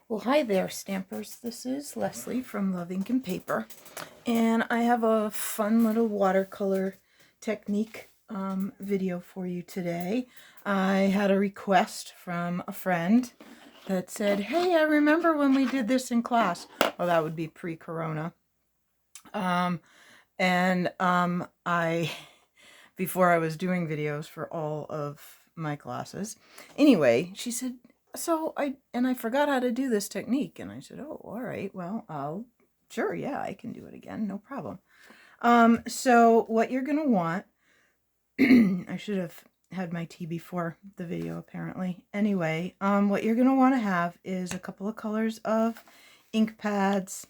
Well, hi there, Stampers. This is Leslie from LuvINK&Paper, and I have a fun little watercolor technique video for you today. I had a request from a friend that said, hey, I remember when we did this in class. Well, that would be pre-corona. Before I was doing videos for all of my classes. Anyway, she said, I forgot how to do this technique. And I said, oh, all right, well, sure, yeah, I can do it again, no problem. So what you're going to want, I should have had my tea before the video, apparently. Anyway, what you're going to want to have is a couple of colors of ink pads.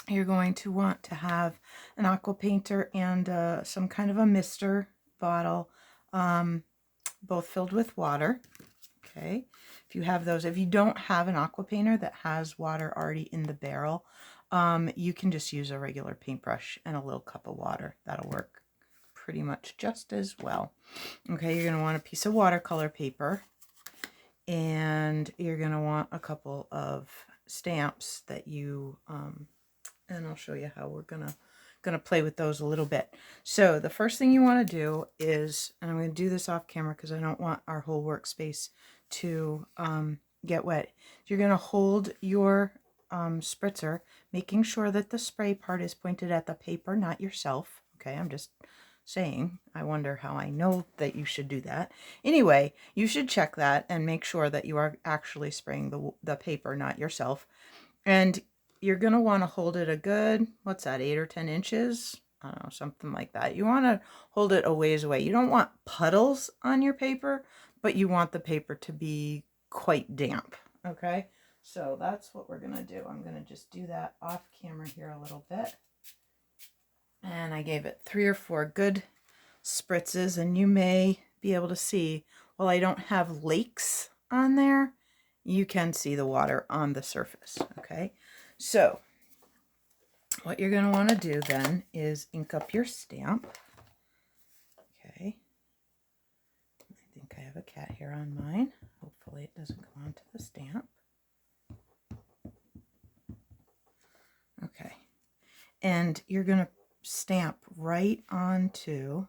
You're going to want to have an aqua painter and some kind of a mister bottle, both filled with water. Okay, if you have those, if you don't have an aqua painter that has water already in the barrel, you can just use a regular paintbrush and a little cup of water. That'll work pretty much just as well. Okay, you're going to want a piece of watercolor paper, and you're going to want a couple of stamps that you and I'll show you how we're gonna play with those a little bit. So the first thing you want to do is, and I'm going to do this off camera because I don't want our whole workspace to get wet. You're going to hold your spritzer, making sure that the spray part is pointed at the paper, not yourself. Okay, I'm just saying, I wonder how I know that you should do that. Anyway, you should check that and make sure that you are actually spraying the paper, not yourself. And you're going to want to hold it a good, what's that, 8 or 10 inches? I don't know, something like that. You want to hold it a ways away. You don't want puddles on your paper, but you want the paper to be quite damp, okay? So that's what we're going to do. I'm going to just do that off camera here a little bit. And I gave it 3 or 4 good spritzes, and you may be able to see, while I don't have lakes on there, you can see the water on the surface, okay? So what you're going to want to do then is ink up your stamp. Okay. I think I have a cat hair on mine. Hopefully it doesn't go onto the stamp. Okay. And you're going to stamp right onto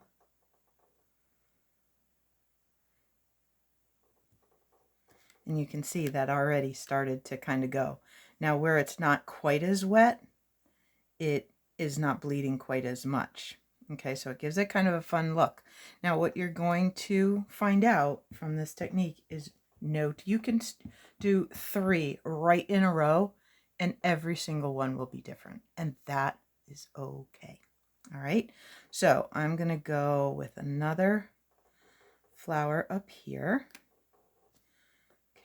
and you can see that already started to kind of go. Now where it's not quite as wet, it is not bleeding quite as much. Okay, so it gives it kind of a fun look. Now what you're going to find out from this technique is note, you can do 3 right in a row and every single one will be different, and that is okay. All right, so I'm going to go with another flower up here.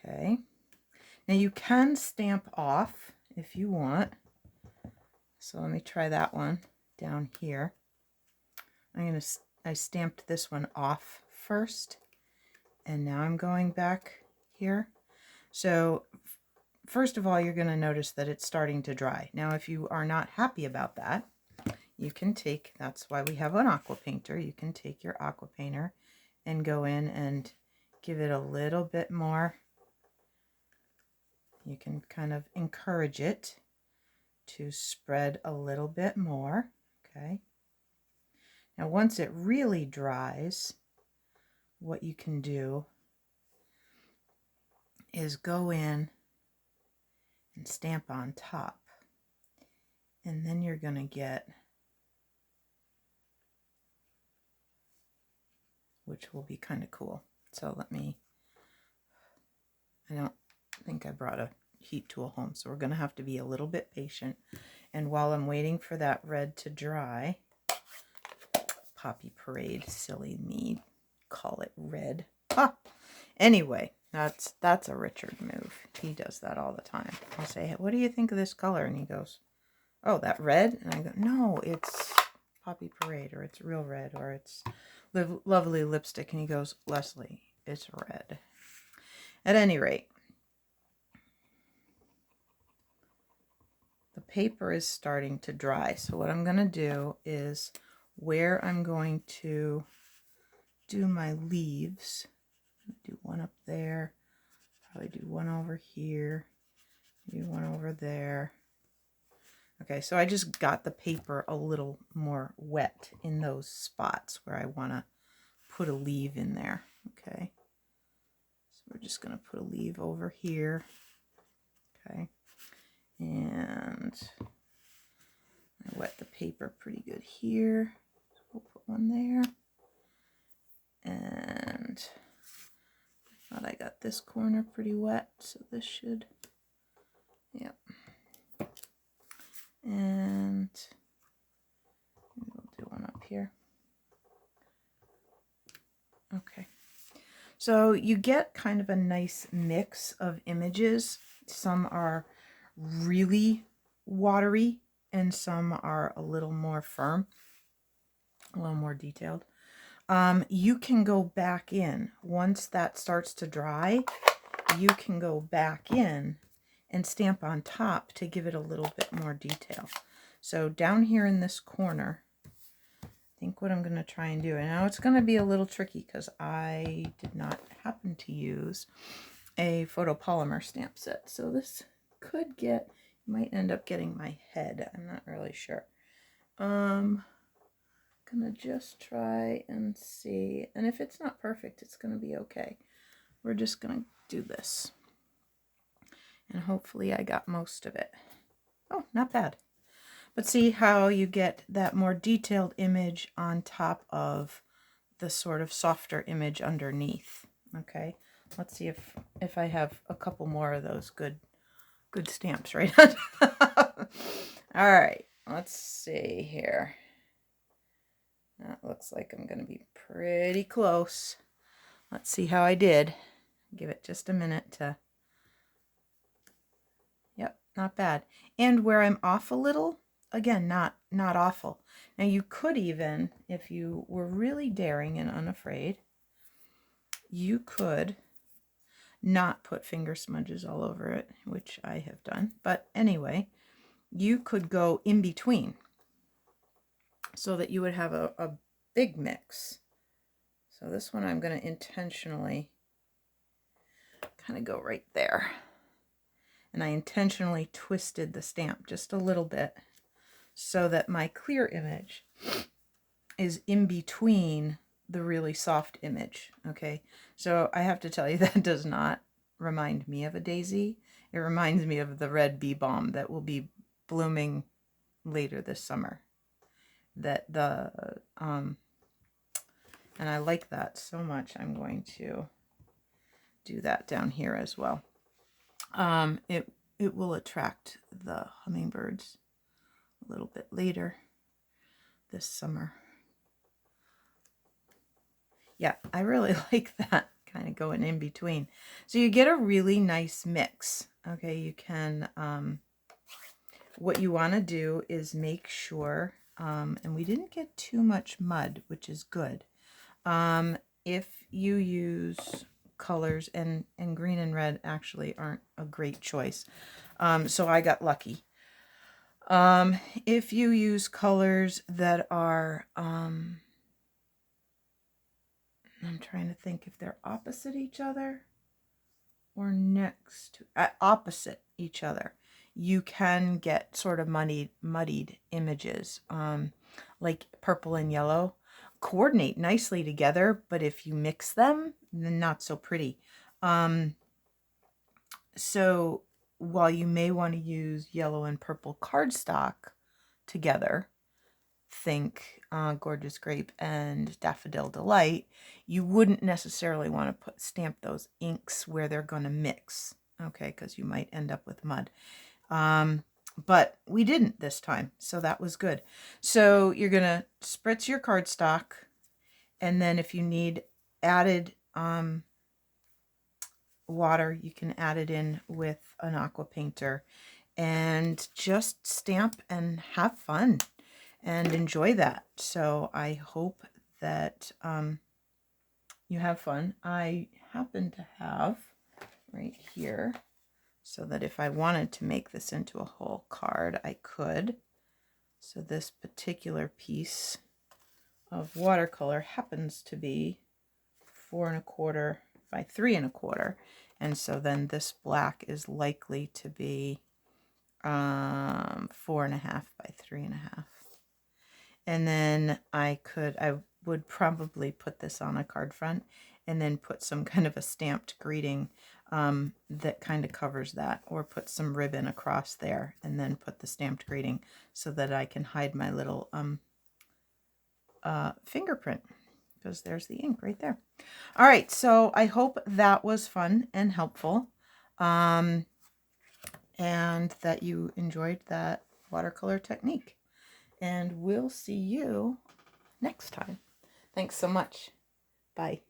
Okay, now you can stamp off if you want. So let me try that one down here. I stamped this one off first, and now I'm going back here. So first of all, you're going to notice that it's starting to dry. Now, if you are not happy about that, you can take, that's why we have an aqua painter, you can take your aqua painter and go in and give it a little bit more. You can kind of encourage it to spread a little bit more, okay? Now, once it really dries, what you can do is go in and stamp on top, and then you're going to get, which will be kind of cool. So I don't think I brought a heat tool home, so we're going to have to be a little bit patient. And while I'm waiting for that red to dry, Poppy Parade, silly me, call it red. Anyway, that's a Richard move. He does that all the time. I'll say, what do you think of this color? And he goes, oh, that red? And I go, no, it's Poppy Parade, or it's real red, or it's lovely lipstick. And he goes, Leslie, it's red. At any rate, the paper is starting to dry. So what I'm going to do is, where I'm going to do my leaves, do one up there, probably do one over here, You one over there. Okay, so I just got the paper a little more wet in those spots where I want to put a leaf in there. Okay, so we're just going to put a leaf over here. Okay, and I wet the paper pretty good here. So we'll put one there. And I thought I got this corner pretty wet, so this should, yep. And we'll do one up here. Okay. So you get kind of a nice mix of images. Some are really watery and some are a little more firm, a little more detailed. You can go back in. Once that starts to dry, you can go back in and stamp on top to give it a little bit more detail. So down here in this corner, I think what I'm going to try and do, and now it's going to be a little tricky because I did not happen to use a photopolymer stamp set. So this could get, might end up getting my head. I'm not really sure. Gonna just try and see, and if it's not perfect, it's gonna be okay. We're just gonna do this, and hopefully I got most of it. Oh, not bad. But see how you get that more detailed image on top of the sort of softer image underneath. Okay, let's see if I have a couple more of those good stamps right on top. All right, let's see here. That looks like I'm going to be pretty close. Let's see how I did. Give it just a minute to... Yep, not bad. And where I'm off a little, again, not awful. Now you could even, if you were really daring and unafraid, you could not put finger smudges all over it, which I have done. But anyway, you could go in between so that you would have a big mix. So this one I'm going to intentionally kind of go right there. And I intentionally twisted the stamp just a little bit so that my clear image is in between the really soft image. Okay, so I have to tell you that does not remind me of a daisy. It reminds me of the red bee balm that will be blooming later this summer. And I like that so much. I'm going to do that down here as well. It will attract the hummingbirds a little bit later this summer. Yeah, I really like that kind of going in between. So you get a really nice mix. Okay, you can, what you want to do is make sure, and we didn't get too much mud, which is good. If you use colors, and green and red actually aren't a great choice, so I got lucky. If you use colors that are, I'm trying to think if they're opposite each other or next to, opposite each other, you can get sort of muddied images, like purple and yellow coordinate nicely together, but if you mix them, then not so pretty. So while you may want to use yellow and purple cardstock together, think Gorgeous Grape and Daffodil Delight, you wouldn't necessarily want to stamp those inks where they're going to mix, okay, because you might end up with mud. But we didn't this time, so that was good. So you're going to spritz your cardstock, and then if you need added water, you can add it in with an aqua painter and just stamp and have fun and enjoy that. So I hope that you have fun. I happen to have right here, so that if I wanted to make this into a whole card, I could. So this particular piece of watercolor happens to be 4 1/4 by 3 1/4, and so then this black is likely to be 4.5 by 3.5. And then I would probably put this on a card front and then put some kind of a stamped greeting that kind of covers that, or put some ribbon across there and then put the stamped greeting so that I can hide my little fingerprint, because there's the ink right there. All right, so I hope that was fun and helpful, and that you enjoyed that watercolor technique. And we'll see you next time. Thanks so much. Bye.